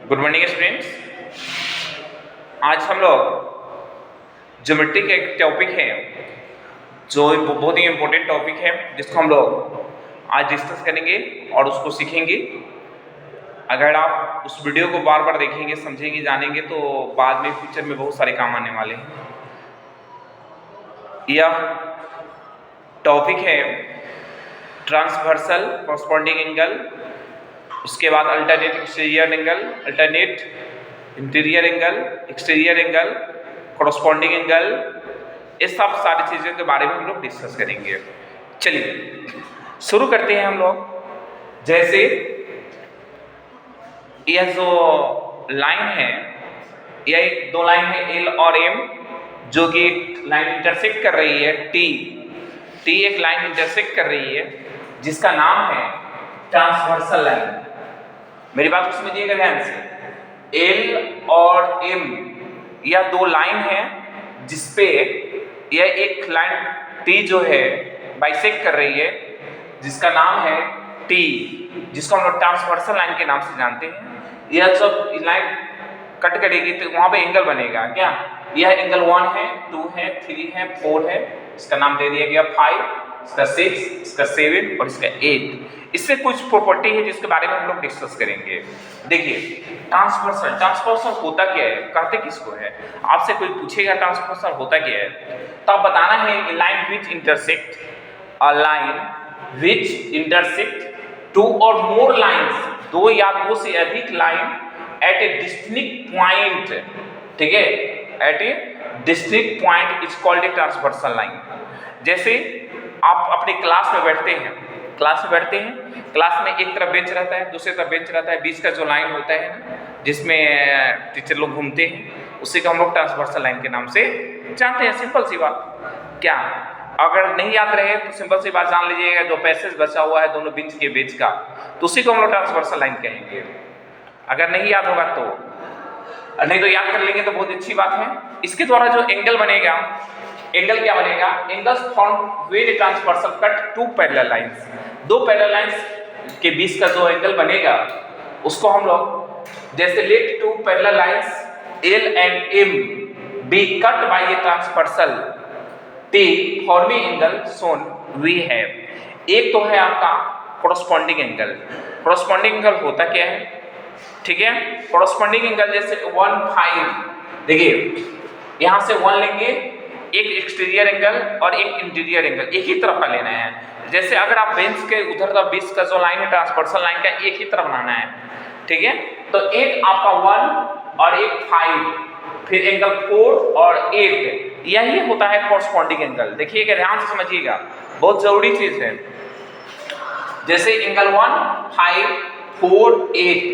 Good morning students. आज हम लोग ज्योमेट्री का एक टॉपिक है जो बहुत ही इम्पोर्टेंट टॉपिक है जिसको हम लोग आज डिस्कस करेंगे और उसको सीखेंगे। अगर आप उस वीडियो को बार बार देखेंगे, समझेंगे, जानेंगे तो बाद में फ्यूचर में बहुत सारे काम आने वाले हैं। यह टॉपिक है ट्रांसवर्सल कॉरस्पॉन्डिंग एंगल, उसके बाद alternate exterior angle, alternate interior angle, exterior angle, corresponding angle, ये सब सारी चीज़ों के बारे में हम लोग डिस्कस करेंगे। चलिए शुरू करते हैं हम लोग। जैसे यह जो लाइन है, यह दो लाइन है एल और एम, जो कि लाइन इंटरसेक्ट कर रही है टी एक लाइन इंटरसेक्ट कर रही है जिसका नाम है ट्रांसवर्सल लाइन। मेरी बात को समझिएगा ध्यान से। एल और एम यह दो लाइन है जिसपे यह एक लाइन टी जो है बाइसेक्ट कर रही है, जिसका नाम है टी, जिसको हम लोग ट्रांसवर्सल लाइन के नाम से जानते हैं। यह जब लाइन कट करेगी तो वहां पे एंगल बनेगा क्या? यह एंगल 1 है, 2 है, 3 है, 4 है, इसका नाम दे दिया गया 5, इसका 6, इसका 7 और इसका 8। इससे कुछ प्रॉपर्टी है जिसके बारे में हम लोग डिस्कस करेंगे। देखिए ट्रांसवर्सल होता क्या है, कहते किसको है? आपसे कोई पूछेगा ट्रांसवर्सल होता क्या है तो आप बताना है line which intersect, a line which intersect two और मोर लाइंस, दो या दो से अधिक line at a distinct point, ठीक है, at a distinct point is called a transversal line. जैसे आप अपनी क्लास में बैठते हैं, क्लास में एक तरफ बेंच रहता है, दूसरी तरफ बेंच रहता है, बीच का जो लाइन होता है ना जिसमें टीचर लोग घूमते हैं, उसी को हम लोग ट्रांसवर्सल लाइन के नाम से जानते हैं। सिंपल सी बात। क्या अगर नहीं याद रहे तो सिंपल सी बात जान लीजिएगा, जो पैसेज बचा हुआ है दोनों बेंच के बीच का, तो उसी को हम लोग ट्रांसवर्सल लाइन कहेंगे। अगर नहीं याद होगा तो, नहीं तो याद कर लेंगे तो बहुत अच्छी बात है। इसके द्वारा जो एंगल बनेगा, एंगल क्या बनेगा? Angles form when a transversal cut two parallel lines, दो पैरेलल लाइंस के बीच का जो एंगल बनेगा उसको हम लोग, जैसे let two parallel lines L and M be cut by a transversal T forming angle shown we have. एक तो है आपका कॉरस्पॉन्डिंग एंगल। कॉरस्पॉन्डिंग एंगल होता क्या है, ठीक है? कॉरस्पॉन्डिंग एंगल जैसे 1, 5, देखिए यहां से 1 लेंगे, एक एक्सटीरियर एंगल और एक इंटीरियर एंगल एक ही तरफ का लेना है। जैसे अगर आप बेंच के उधर का बीच का जो लाइन है ट्रांसवर्सल लाइन का एक ही तरफ बनाना है, ठीक है, तो एक आपका 1 और एक 5, फिर एंगल 4 और 8, यही होता है कॉरस्पॉन्डिंग एंगल। देखिएगा ध्यान से समझिएगा, बहुत जरूरी चीज है। जैसे एंगल 1, 5, 4, 8,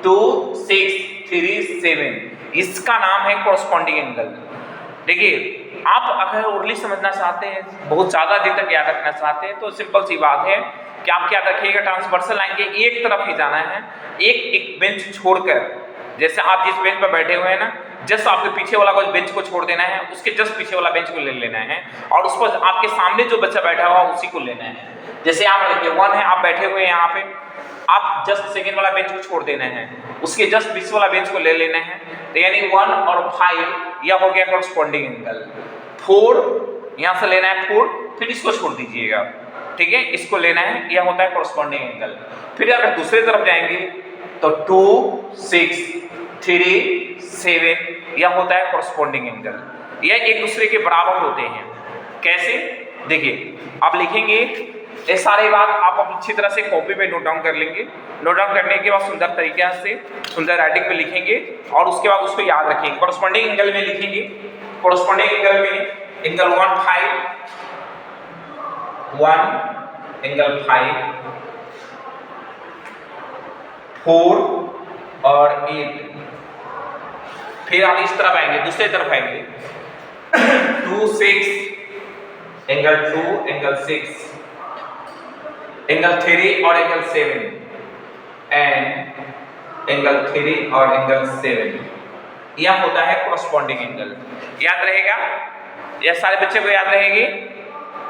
2, 6, 3, 7, इसका नाम है कॉरस्पॉन्डिंग एंगल। देखिए आप अगर ओरली समझना चाहते हैं, बहुत ज़्यादा देर तक याद रखना चाहते हैं, तो सिंपल सी बात है कि आप क्या रखिएगा, ट्रांसवर्सल लाइन के एक तरफ ही जाना है, एक बेंच छोड़कर। जैसे आप जिस बेंच पर बैठे हुए हैं ना, जस्ट आपके पीछे वाला बेंच को छोड़ देना है, उसके जस्ट पीछे वाला बेंच को ले लेना है और उस पर आपके सामने जो बच्चा बैठा हुआ उसी को लेना है। जैसे आप देखिए 1 है, आप बैठे हुए हैं यहाँ पे, आप जस्ट सेकेंड वाला बेंच को छोड़ देना है, उसके जस्ट बीच वाला बेंच को ले लेना है, तो यानी 1 और 5 यह हो गया कॉरस्पॉन्डिंग एंगल। 4 यहाँ से लेना है 4, फिर इसको छोड़ दीजिएगा, ठीक है, इसको लेना है, यह होता है कॉरस्पॉन्डिंग एंगल। फिर अगर दूसरी तरफ जाएंगे तो 2, 6, 3, 7 यह होता है कॉरस्पॉन्डिंग एंगल। यह एक दूसरे के बराबर होते हैं। कैसे? देखिए आप लिखेंगे ये सारी बात आप अच्छी तरह से कॉपी पे नोट डाउन कर लेंगे। नोट डाउन करने के बाद सुंदर तरीके से सुंदर राइटिंग पे लिखेंगे और उसके बाद उसको याद रखेंगे। कॉरस्पॉन्डिंग एंगल में लिखेंगे, कॉरस्पॉन्डिंग एंगल में एंगल 1, 5, 1 एंगल 5, 4 और 8। फिर आप इस तरफ आएंगे, दूसरी तरफ आएंगे 2, 6 एंगल 2, एंगल 6, एंगल 3 और एंगल 7 एंड एंगल 3 और एंगल 7, यह होता है कॉरस्पॉन्डिंग एंगल। याद रहेगा? यह सारे बच्चे को याद रहेगी।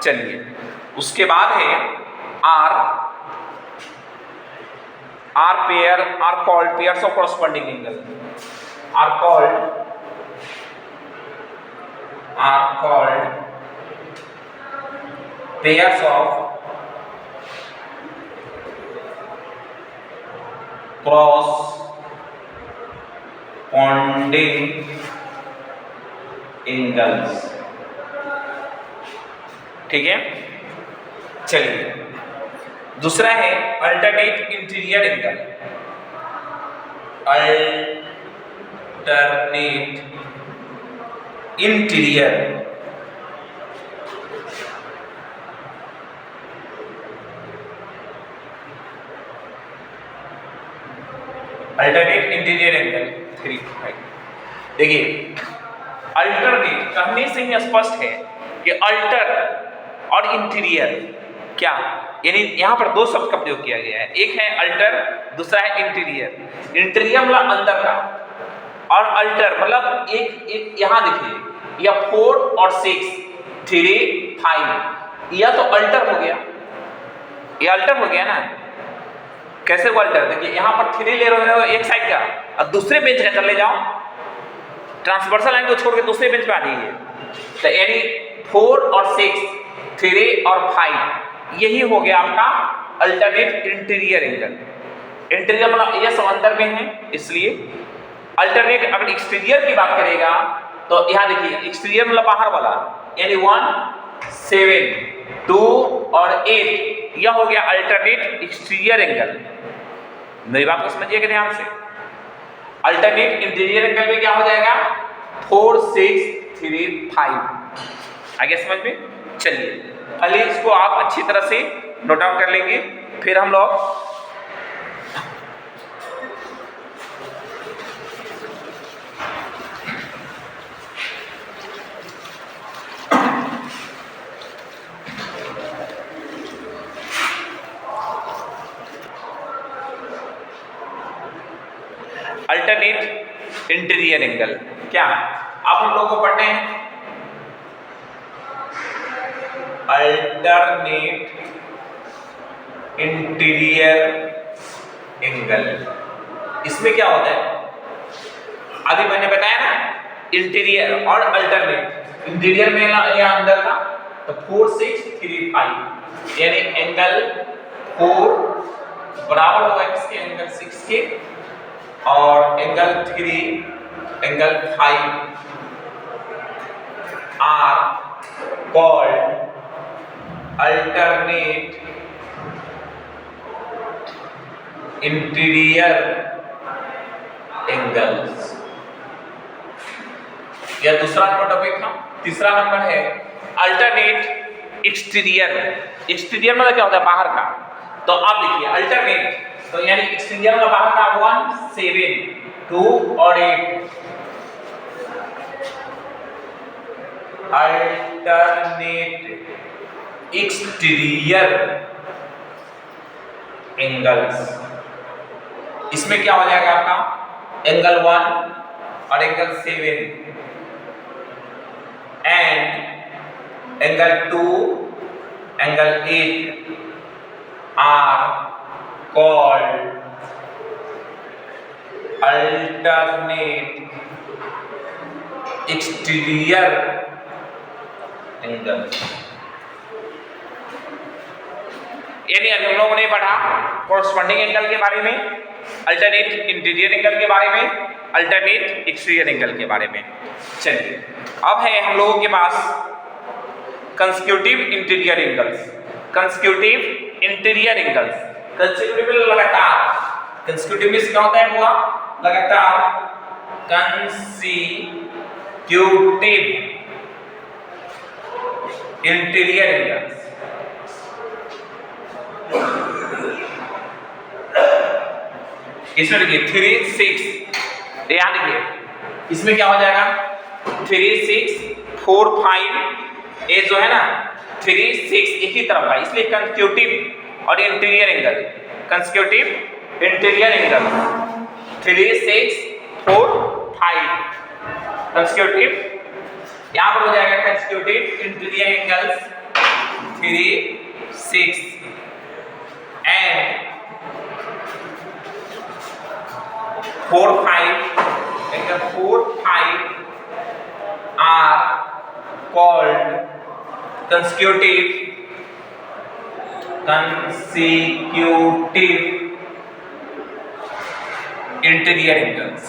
चलिए उसके बाद है are are called pairs of corresponding angle, are called pairs of corresponding angles। ठीक है, चलिए दूसरा है alternate interior angle. Alternate interior angle 3 देखिए, अल्टरनेट कहने से ही स्पष्ट है कि अल्टर और इंटीरियर क्या, यानी यहां पर दो शब्द का प्रयोग किया गया है, एक है अल्टर, दूसरा है इंटीरियर। इंटीरियर मतलब अंदर का, और अल्टर मतलब एक यहां देखिए, यह 4 और 6 3 5, यह तो अल्टर हो गया, यह अल्टर हो गया ना। कैसे वो अल्टर, देखिए यहां पर 3 ले रहे हो एक साइड का, और दूसरे बेंच का चले जाओ, ट्रांसवर्सल लाइन को छोड़ के दूसरे बेंच पे आ जाइए, तो यानी 4 और 6 3 और 5, यही हो गया आपका अल्टरनेट इंटीरियर एंगल। इंटीरियर मतलब ये सब अंदर में है, इसलिए अल्टरनेट। अगर एक्सटीरियर की बात करेगा तो यहां देखिए, एक्सटीरियर मतलब बाहर वाला, यानी 1 7 2 और 8, यह हो गया अल्टरनेट एक्सटीरियर एंगल। मेरी बात को समझिएगा ध्यान से। अल्टरनेट इंटीरियर एंगल में क्या हो जाएगा, 4 6 3 5। आगे समझ में, चलिए पहले इसको आप अच्छी तरह से नोट डाउन कर लेंगे, फिर हम लोग अल्टरनेट इंटीरियर एंगल क्या, अब हम लोग को पढ़ते हैं अल्टरनेट इंटीरियर एंगल। इसमें क्या होता है, अभी मैंने बताया ना, इंटीरियर और अल्टरनेट। इंटीरियर में या अंदर का, तो 4 6 3 5, यानी एंगल 4 बराबर होगा किसके, एंगल 6 के, और angle 3 angle 5 are called alternate interior angles. यह दूसरा नंबर टॉपिक था। तीसरा नंबर है अल्टरनेट एक्सटीरियर। एक्सटीरियर मतलब क्या होता है, बाहर का। तो आप देखिए अल्टरनेट, तो यानी एक्सटीरियर मतलब बाहर का, 1 7 2 और 8, अल्टरनेट एक्सटीरियर एंगल्स। इसमें क्या हो जाएगा आपका, एंगल 1 और angle 7 and angle 2 angle 8 are called alternate exterior angle. यानी अभी हम लोगों ने पढ़ा कोरस्पॉन्डिंग एंगल के बारे में, अल्टरनेट इंटीरियर एंगल के बारे में, अल्टरनेट एक्सटीरियर एंगल के बारे में। चलिए अब है हम लोगों के पास consecutive interior angles. Consecutive interior angles, consecutive लगातार, कंसेक्यूटिव मींस क्या होता है हुआ, लगातार। कंसेक्यूटिव इंटीरियर एंगल्स, इसमें देखिए 3 6, ध्यान देखिए इसमें क्या हो जाएगा, 3 6 4 5, ये जो है ना 3 6 एक ही तरफ का, इसलिए कंसेक्यूटिव और interior angle, consecutive interior angle 3 6 4 5 consecutive, यहां पर हो जाएगा consecutive interior angles 3 6 and 4 5 angle 4 5 are called consecutive interior angles.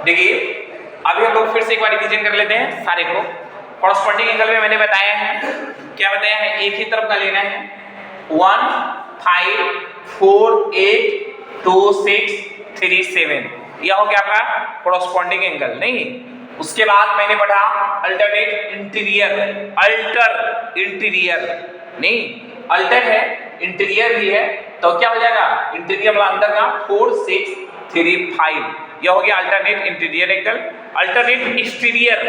देखिए अभी हम लोग फिर से एक बार रिवीजन कर लेते हैं सारे को। कॉरस्पॉन्डिंग एंगल में मैंने बताया है, क्या बताया है, एक ही तरफ का लेना है 1 5 4 8 2 6 3 7, यह हो गया आपका कॉरस्पॉन्डिंग एंगल। नहीं, उसके बाद मैंने पढ़ा अल्टरनेट इंटीरियर, अल्टर इंटीरियर, नहीं अल्टर है इंटीरियर भी है, तो क्या हो जाएगा इंटीरियर मतलब अंदर का 4 6 3 5, यह हो गया alternate interior angle. Alternate exterior,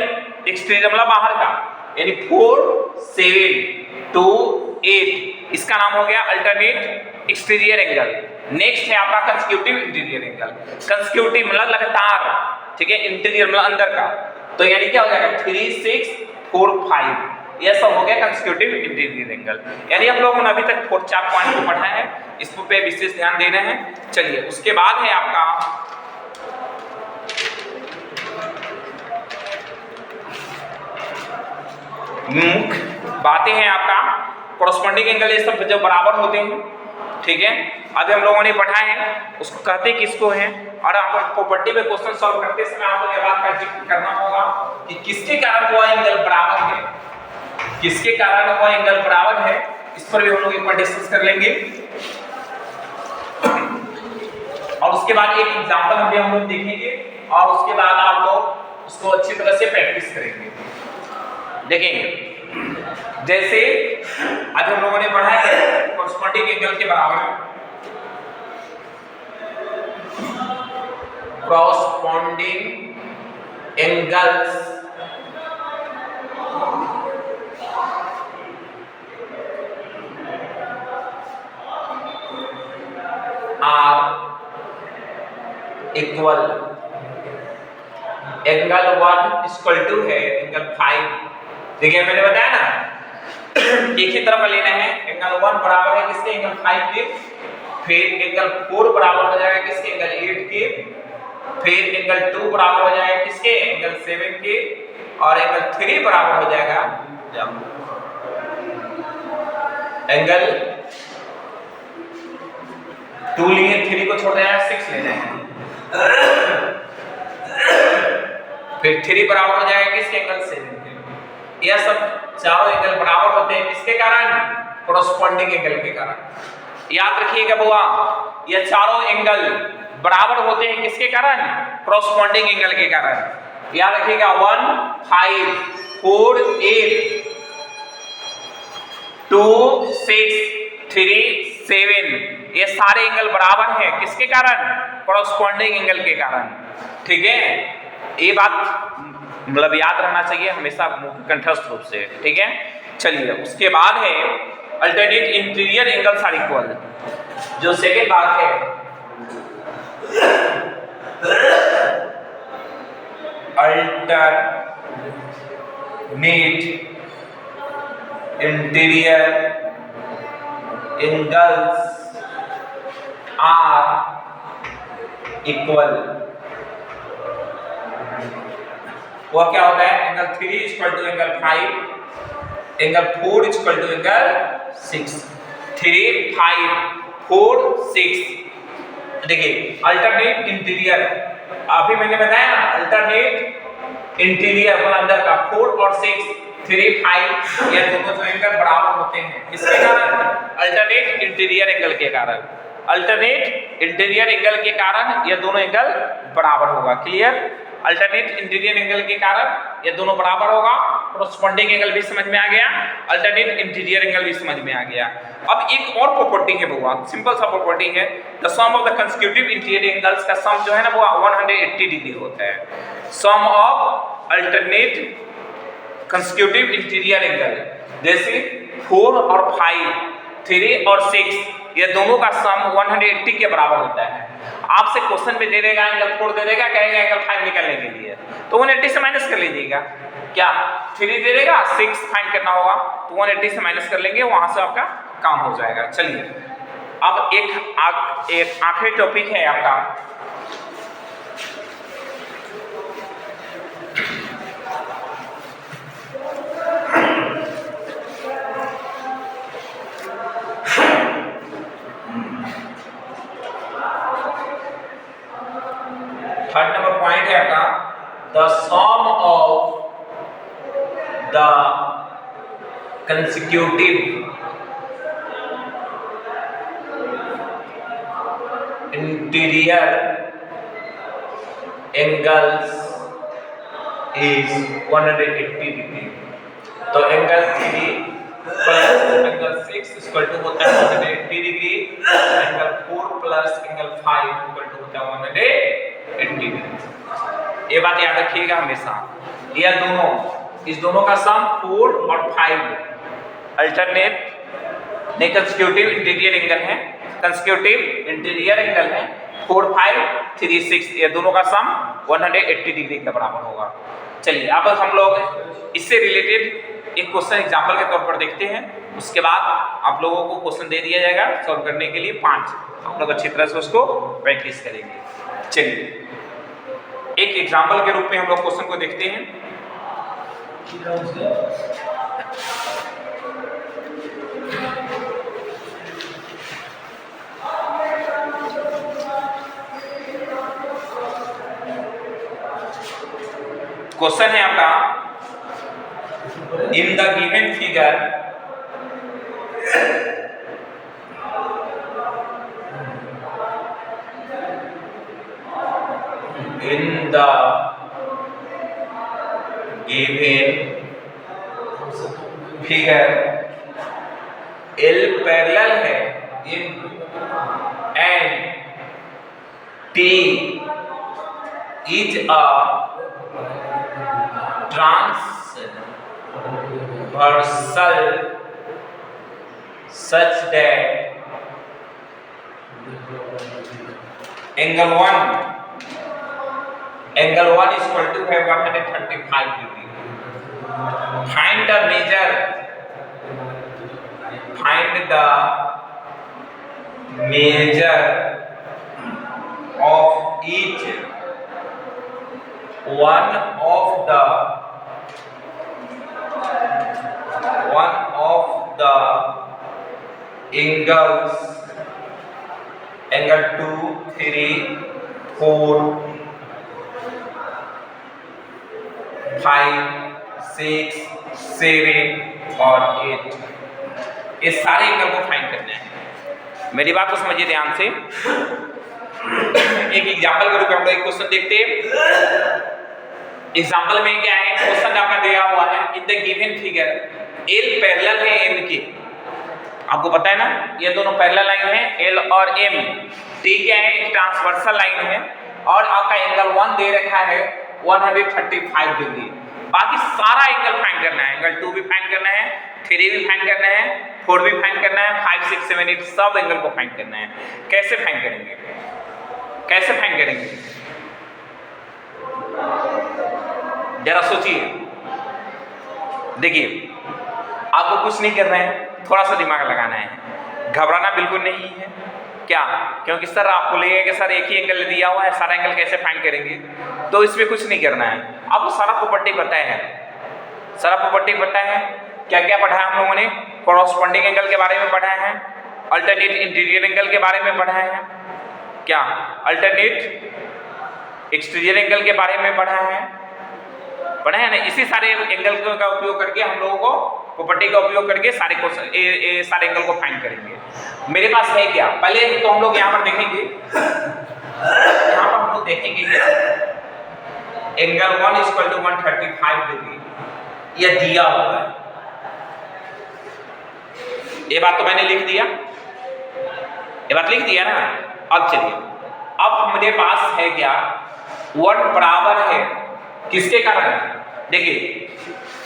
exterior मतलब बाहर का, यानी 4 7 2 8, इसका नाम हो गया अल्टरनेट एक्सटीरियर एंगल। नेक्स्ट है आपका कंसेक्यूटिव इंटीरियर एंगल। कंसेक्यूटिव मतलब लगातार, ठीक है, इंटीरियर मतलब अंदर का, तो यानी क्या हो जाएगा 3 6 4 5, यह सब हो गया कंसेक्यूटिव इंटीरियर एंगल। यानी हम लोगों ने अभी तक 4 पॉइंट को पढ़ा है, इस पे विशेष ध्यान देना है। चलिए उसके बाद है आपका मुख्य बातें हैं आपका कॉरस्पॉन्डिंग एंगल, ये सब जब बराबर होते हैं, ठीक है। अभी हम लोगों ने पढ़ा है उसको कहते किसको हैं, और आप प्रॉपर्टी में क्वेश्चन सॉल्व करते समय आपको यह बात का जिक्र करना होगा कि किसके कारण वो एंगल बराबर है, किसके कारण वो एंगल बराबर है, इस पर भी हम लोग एक बार डिस्कस कर लेंगे। और उसके बाद एक एग्जांपल भी हम लोग देखेंगे, और उसके बाद आप लोग उसको अच्छी तरह से प्रैक्टिस करेंगे। देखेंगे जैसे आज हम लोगों ने पढ़ा है कॉरस्पॉन्डिंग एंगल के बराबर, corresponding angles are equal, angle 1 equal to है एंगल 5। देखिए मैंने बताया ना एक ही तरफ लेना है, एंगल 1 बराबर है किसके, एंगल 5 के, फिर एंगल 4 बराबर हो जाएगा किसके, एंगल 8 के, फिर एंगल 2 बराबर हो जाएगा किसके, एंगल 7 के, और एंगल 3 बराबर हो जाएगा एंगल 2 लिए 3 को छोड़ देना, 6 लेना है, फिर 3 बराबर हो जाएगा किसके, एंगल 7 के। यह सब चारों एंगल बराबर होते हैं किसके कारण, कॉरस्पॉन्डिंग एंगल के कारण। याद रखिएगा बुआ, ये चारों एंगल बराबर होते हैं किसके कारण, कॉरस्पॉन्डिंग एंगल के कारण। याद रखिएगा 1 5 4 8 2 6 3 7, ये सारे एंगल बराबर हैं किसके कारण, कॉरस्पॉन्डिंग एंगल के कारण, ठीक है। ये बात मतलब याद रहना चाहिए हमेशा कंठस्थ रूप से, ठीक है। चलिए उसके बाद है alternate interior angles are equal, जो सेकेंड बात है alternate interior angles are equal. वह क्या होता है, angle 3 equal to angle 5, angle 4 equal to angle 6, 3 5 4 6। देखिए अल्टरनेट इंटीरियर, अभी मैंने बताया अल्टरनेट इंटीरियर मतलब अंदर का 4 और 6 3 5, ये दोनों जो एंगल बराबर होते हैं इसके कारण, अल्टरनेट इंटीरियर एंगल के कारण, अल्टरनेट इंटीरियर एंगल के कारण ये दोनों एंगल बराबर होगा। क्लियर, अल्टरनेट इंटीरियर एंगल के कारण ये दोनों बराबर होगा, कॉरस्पॉन्डिंग एंगल भी समझ में आ गया, अल्टरनेट इंटीरियर एंगल भी समझ में आ गया। अब एक और प्रॉपर्टी है बुआ, सिंपल सा प्रॉपर्टी है, the sum of the consecutive interior angles का सम जो है ना वो 180 डिग्री होता है। Sum of alternate consecutive interior angle, जैसे 4 और 5 3 और 6 ये दोनों का सम 180 के बराबर होता है। आपसे क्वेश्चन में दे देगा एंगल 4 दे देगा, कहेगा एंगल 5 निकालने के लिए, तो 180 से माइनस कर लीजिएगा। क्या 3 दे देगा, 6 फाइंड करना होगा, तो 180 से माइनस कर लेंगे, वहां से आपका काम हो जाएगा। चलिए अब एक आखिरी टॉपिक है आपका थर्ड नंबर पॉइंट है आपका the sum of the consecutive interior angles is 180 degree. तो angle 3 plus angle 6 equal to होता है 180 degree, angle 4 plus angle 5 equal to होता है 180 डिग्री। ये बात याद रखिएगा हमेशा। ये दोनों, इस दोनों का सम 4 और 5 अल्टरनेट नहीं कंसेक्यूटिव इंटीरियर एंगल है, कंसेक्यूटिव इंटीरियर एंगल है 4, 5, 3, 6, ये दोनों का सम 180 डिग्री के बराबर होगा। चलिए अब हम लोग इससे रिलेटेड एक क्वेश्चन एग्जांपल के तौर पर देखते हैं, उसके बाद आप लोगों को क्वेश्चन दे दिया जाएगा सॉल्व करने के लिए 5, आप लोग अच्छी तरह से उसको प्रैक्टिस करेंगे। चलिए एक एग्जांपल के रूप में हम लोग क्वेश्चन को देखते हैं। क्वेश्चन है आपका in the given figure in the given figure L parallel है and T is a transversal such that angle 1 is equal to 135 degree. Find the measure of each one of the angles, angle 2, 3, 4, 5, 6, 7 और 8, ये सारे angle को find करना है। मेरी बात को समझिए ध्यान से। एक एग्जांपल के रूप में हम लोग एक क्वेश्चन देखते हैं। एग्जांपल में क्या है, क्वेश्चन आपका दिया हुआ है in the given figure L parallel है M के, आपको पता है ना, ये दोनों पैरेलल लाइन है L और M। T क्या है, एक ट्रांसवर्सल लाइन है और आपका एंगल 1 दे रखा है 135 डिग्री। बाकी सारा एंगल फाइंड करना है, एंगल 2 भी फाइंड करना है, 3 भी फाइंड करना है, 4 भी फाइंड करना है, 5, 6, 7, 8 सब एंगल को फाइंड करना है। कैसे फाइंड करेंगे, कैसे फाइंड करेंगे, जरा सोचिए। देखिए आपको कुछ नहीं करना है, थोड़ा सा दिमाग लगाना है, घबराना बिल्कुल नहीं है। क्या, क्योंकि सर आपको लगेगा कि सर एक ही एंगल दिया हुआ है, सारा एंगल कैसे फाइंड करेंगे, तो इसमें कुछ नहीं करना है। आपको सारा प्रॉपर्टी पता है, सारा प्रॉपर्टी पता है। क्या क्या पढ़ा है हम लोगों ने, कॉरस्पॉन्डिंग एंगल के बारे में पढ़ा है, अल्टरनेट इंटीरियर एंगल के बारे में पढ़ा है, क्या अल्टरनेट एक्सटीरियर एंगल के बारे में पढ़ा है ना। इसी सारे एंगल का उपयोग करके हम लोगों को प्रॉपर्टी का उपयोग करके सारे एंगल को फाइंड करेंगे। मेरे पास है क्या, पहले तो हम लोग यहाँ पर देखेंगे, यहाँ पर हम लोग देखेंगे एंगल 1 इक्वल टू 135 डिग्री, ये दिया हुआ है। ये बात तो मैंने लिख दिया, ये बात लिख दिया ना। अब चलिए, अब मेरे पास है क्या, 1 बराबर है किसके कारण, देखिए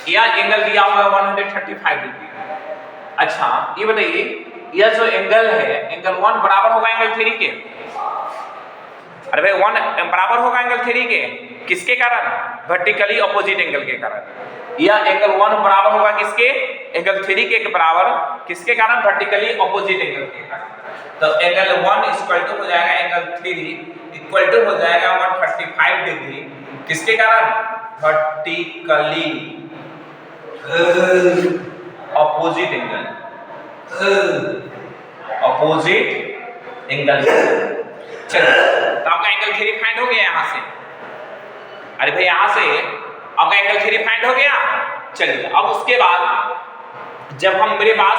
यह एंगल दिया हुआ है 135 डिग्री। अच्छा ये बताइए, यह जो एंगल है, एंगल 1 बराबर होगा एंगल 3 के। अरे भाई 1 बराबर होगा एंगल 3 के, किसके कारण? वर्टिकली ऑपोजिट एंगल के कारण। यह एंगल 1 बराबर होगा किसके? एंगल 3 के बराबर, किसके कारण? वर्टिकली ऑपोजिट एंगल के कारण। तो एंगल 1 इक्वल टू हो जाएगा एंगल 3 इक्वल टू हो जाएगा 135 डिग्री, किसके कारण? Vertically opposite angle, opposite angle. चलिए, तो आपका एंगल 3 फाइंड हो गया यहां से। अरे भाई यहां से आपका एंगल 3 फाइंड हो गया। चलिए, अब उसके बाद जब हम मेरे पास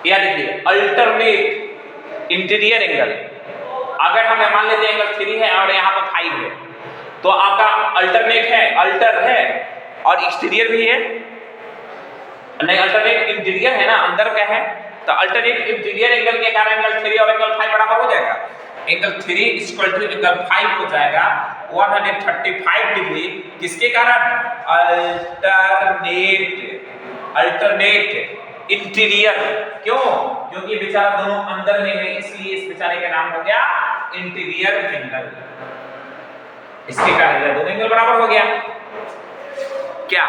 यह देखिए अल्टरनेट इंटीरियर एंगल, अगर हम मान लेते हैं एंगल 3 है और यहाँ पर 5 है, तो आपका अल्टरनेट है, अल्टर है और एक्सटीरियर भी है। नहीं, अल्टरनेट इंटीरियर है ना, अंदर का है। तो अल्टरनेट इंटीरियर एंगल के कारण एंगल 3 और एंगल 5 बराबर हो जाएगा। एंगल 3 इक्वल टू एंगल 5 हो जाएगा 135 डिग्री, किसके कारण? Alternate interior. क्यों? क्योंकि बेचारा दोनों अंदर में है, इसलिए इस बेचारे का नाम हो गया इंटीरियर एंगल। इसके कारण ये दोनों एंगल बराबर हो गया। क्या?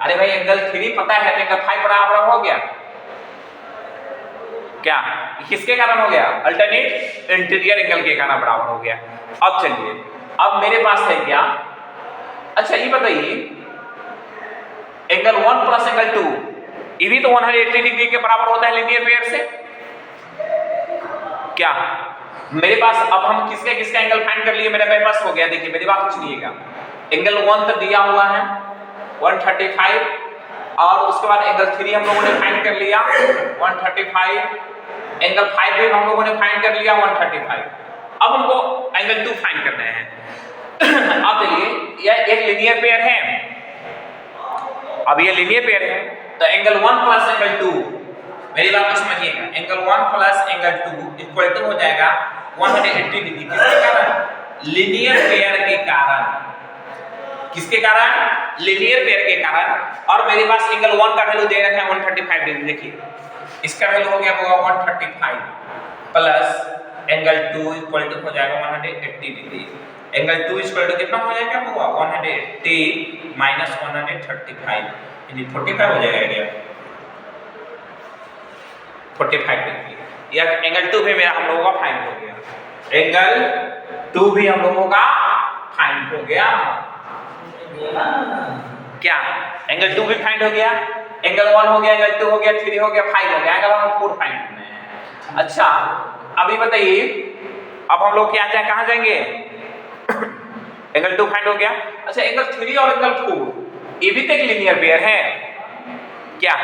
अरे भाई एंगल 3 पता है तो एंगल 5 बराबर हो गया। क्या? किसके कारण हो गया? अल्टरनेट इंटीरियर एंगल के कारण बराबर हो गया। अब चलिए, अब मेरे पास है क्या? अच्छा ये बताइए, एंगल 1 प्लस एंगल 2 ये भी तो 180 डिग्री के बराबर होता है लीनियर पेयर से। क्या? मेरे पास अब हम किसका किसका एंगल फाइंड कर लिए, मेरे पास हो गया। देखिए मेरी बात को सुनिएगा, एंगल 1 तो दिया हुआ है 135 और उसके बाद एंगल 3 हम लोगों ने फाइंड कर लिया 135, एंगल 5 भी हम लोगों ने फाइंड कर लिया 135। अब हमको एंगल 2 फाइंड करना है। अब देखिए यह एक लीनियर पेयर है, अब ये लीनियर पेयर है, तो एंगल 1 प्लस एंगल 2, मेरी बात को समझिएगा, angle 1 plus angle 2 equal to हो जाएगा 180 डिग्री। किसके कारण? लीनियर पेयर के कारण। किसके कारण? लीनियर पेयर के कारण। और मेरे पास एंगल 1 का वैल्यू दे रखा है 135 डिग्री। देखिए इसका वैल्यू हो गया 135 प्लस एंगल 2 इक्वल टू हो जाएगा 180 डिग्री। एंगल 2 इक्वल टू कितना हो जाएगा? 180 माइनस 135 यानी 45 हो जाएगा क्या? 45 डिग्री। या एंगल 2 भी मेरा हम लोगों का फाइंड हो गया। एंगल 2 भी हम लोगों का फाइंड हो गया। क्या? एंगल 2 भी फाइंड हो गया, एंगल 1 हो गया, एंगल 2 हो गया, 3 हो गया, 5 हो गया, एंगल हम 4 फाइंड करना है। अच्छा अभी बताइए, अब हम लोग क्या कहाँ जाएंगे? एंगल 2 फाइंड हो गया। अच्छा एंगल 3 और एंगल 4 ये भी तो एक लीनियर पेयर है। क्या?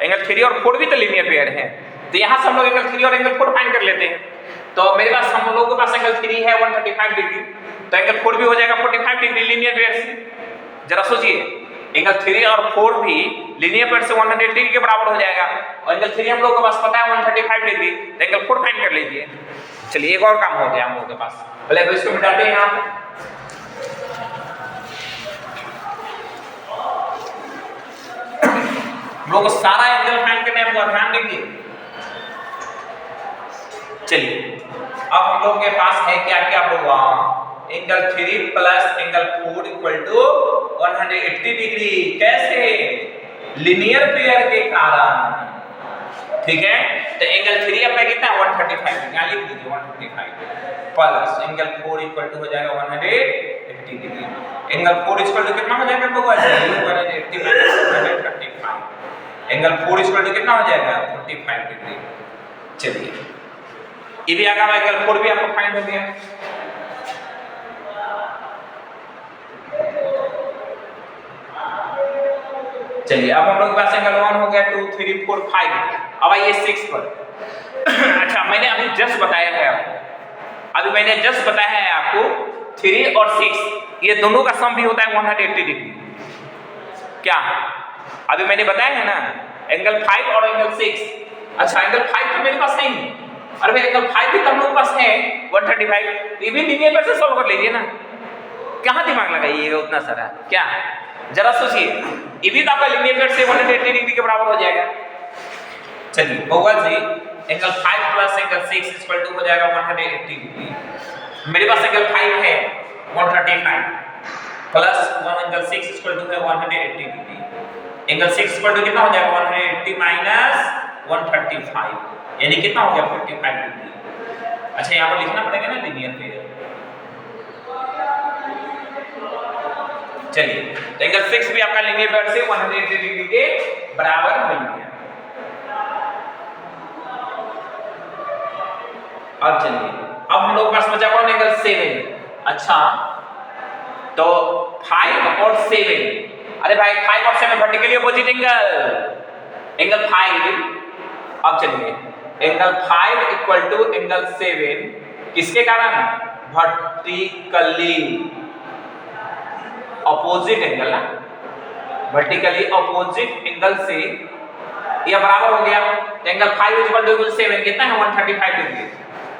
एंगल 3 और 4 भी तो लीनियर पेयर है, तो यहां से हम लोग एंगल 3 और एंगल 4 फाइंड कर लेते हैं। तो मेरे पास हम लोगों के पास एंगल 3 है 135 डिग्री, तो एंगल 4 भी हो जाएगा 45 डिग्री लीनियर पेयर से। जरा सोचिए, एंगल 3 और 4 भी लीनियर पेयर से 180 डिग्री के बराबर हो जाएगा, और एंगल 3 हम लोगों के पास पता है 135 डिग्री, तो एंगल 4 फाइंड कर लीजिए। चलिए एक और काम हो गया हम लोगों के पास, पहले अब इसको मिटाते हैं। यहां हम लोग सारा एंगल फाइंड करने आपको ध्यान देंगे। चलिए अब हम लोग के पास है क्या क्या होगा? Angle 3 plus angle 4 equal to 180 degree. कैसे? लीनियर पेयर के कारण। ठीक है, तो एंगल 3 अपना कितना है 135 डिग्री, यहां लिख दीजिए 135 प्लस एंगल 4 इक्वल टू हो जाएगा 180 डिग्री। एंगल 4 इक्वल टू कितना हो जाएगा? 180 माइनस 135। एंगल 4 इक्वल टू कितना हो जाएगा? 45 डिग्री। चलिए ये भी आ गया, एंगल 4 भी आपको फाइंड हो गया। चलिए अब हम लोग के पास एंगल 1 हो गया, 2 3 4 5। अब आइए 6 पर। अच्छा मैंने अभी जस्ट बताया है आपको, अभी मैंने जस्ट बताया है आपको 3 और 6 ये दोनों का सम भी होता है 180 डिग्री। क्या? अभी मैंने बताया है ना, एंगल 5 और एंगल 6। अच्छा एंगल 5 तो मेरे पास नहीं है, अरे भाई एंगल 5 भी तो हम लोग के पास है 135, ये भी लीनियर पेयर से सॉल्व कर लीजिए ना, कहां दिमाग लगाइएगा उतना सारा। क्या? जरा सोचिए, ये भी तो आपका लीनियर पेयर से 180 डिग्री के बराबर हो जाएगा। चलिए बहुआ जी angle 5 plus angle 6 equal to हो जाएगा 180 डिग्री। मेरे पास एंगल 5 है 135 प्लस 1 एंगल 6 इक्वल टू है 180 डिग्री। एंगल 6 इक्वल टू कितना हो जाएगा 180 माइनस 135 यानी कितना हो गया 45 डिग्री। अच्छा यहाँ पर लिखना पड़ेगा ना लीनियर पेयर। चलिए तो एंगल 6 भी आपका लीनियर पेयर से 180 डिग्री के बराबर मिल गया। अब चलिए अब हम लोग पास बचा कौन एंगल 7। अच्छा तो 5 और 7, अरे भाई 5 और 7 वर्टिकली अपोजिट एंगल 5। अब चलिए एंगल 5 इक्वल टू एंगल 7 किसके कारण वर्टिकली अपोजिट एंगल ना, वर्टिकली अपोजिट एंगल से यह बराबर हो गया। एंगल 5 इक्वल टू एंगल 7 कितना है 135 डिग्री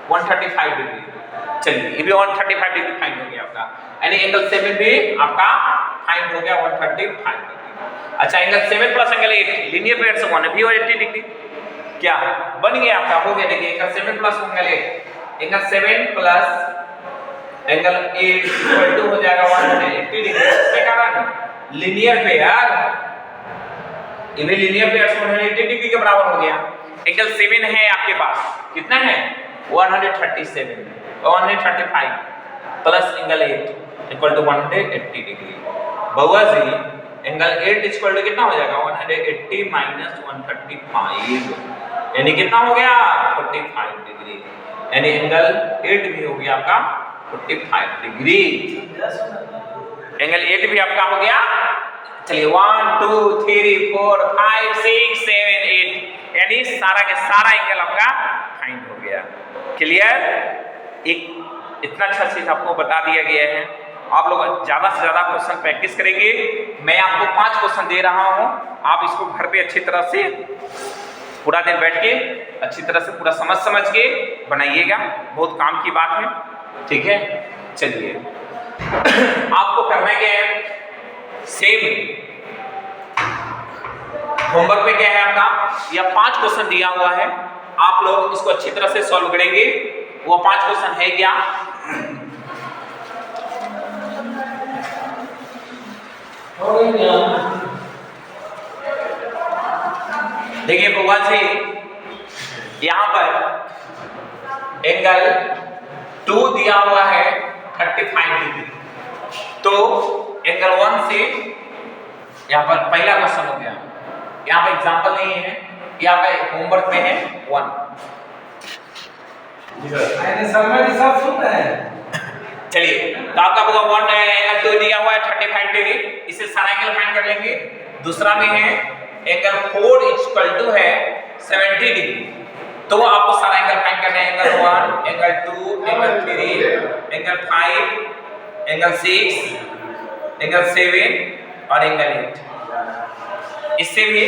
135 डिग्री। चलिए ये भी 135 डिग्री फाइंड हो गया आपका, यानी एंगल 7 भी आपका फाइंड हो गया 135 डिग्री। अच्छा angle 7 plus angle 8 linear pair से 180 डिग्री क्या बन गया आपका, हो गया। देखिए angle 7 plus angle 7 plus angle 8 equal to हो जाएगा 180 डिग्री। इसके कारण लीनियर पेयर, ये भी लीनियर पेयर से 180 डिग्री के बराबर हो गया। एंगल 7 है आपके पास, कितना है 137 135 plus angle 8 equal to 180 degree. बउआ जी एंगल 8 इक्वल टू कितना हो जाएगा 180 माइनस 135 यानी कितना हो गया 45 डिग्री, यानी एंगल 8 भी हो गया आपका 45 डिग्री। एंगल 8 भी आपका हो गया। चलिए 1 2 3 4 5 6 7 8 यानी सारा के सारा एंगल आपका फाइंड हो गया। क्लियर? एक इतना अच्छा चीज आपको बता दिया गया है। आप लोग ज्यादा से ज्यादा क्वेश्चन प्रैक्टिस करेंगे। मैं आपको 5 क्वेश्चन दे रहा हूं, आप इसको घर पे अच्छी तरह से पूरा दिन बैठ के अच्छी तरह से पूरा समझ के बनाइएगा, बहुत काम की बात है। ठीक है चलिए आपको करना क्या है, सेम होमवर्क में क्या है आपका, यह 5 क्वेश्चन दिया हुआ है, आप लोग इसको अच्छी तरह से सॉल्व करेंगे। वो 5 क्वेश्चन है क्या, देखिए बउआ जी यहां पर एंगल 2 दिया हुआ है 35 डिग्री, तो एंगल 1 से यहां पर पहला क्वेश्चन हो गया। यहां पर एग्जांपल नहीं है, यहां पे होमवर्क में है 1। चलिए तो आपका 1 एंगल 2 दिया हुआ है 35 डिग्री, इसे सारा एंगल फाइंड कर लेंगे। दूसरा में है एंगल 4 इक्वल टू है 70 डिग्री, तो आपको सारा एंगल फाइंड करना है। Angle 1 angle 2 angle 3 angle 5 angle 6 angle 7 और एंगल 8। इससे भी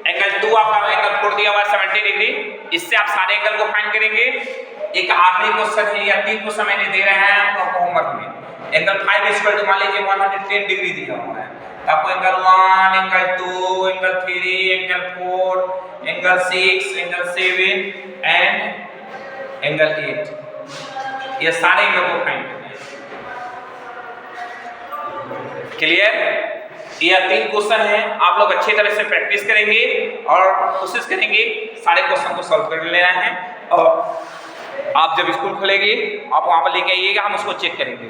एंगल 2 आपका एंगल 4 दिया हुआ है 70 डिग्री, इससे आप सारे एंगल को फाइंड करेंगे। एक आखिरी क्वेश्चन है या 3 क्वेश्चन मैंने दे रहे हैं आपको होमवर्क में। एंगल 5 इक्वल टू मान लीजिए 110 डिग्री दिया हुआ है, तो आपको angle 1 angle 2 angle 3 angle 4 angle 6 angle 7 and angle 8 ये सारे एंगल को फाइंड करना है। क्लियर? ये 3 क्वेश्चन है, आप लोग अच्छी तरह से प्रैक्टिस करेंगे और कोशिश करेंगे सारे क्वेश्चन को सॉल्व कर लेना है। और आप जब स्कूल खोलेंगे आप वहां पर लेके आइएगा, हम उसको चेक करेंगे।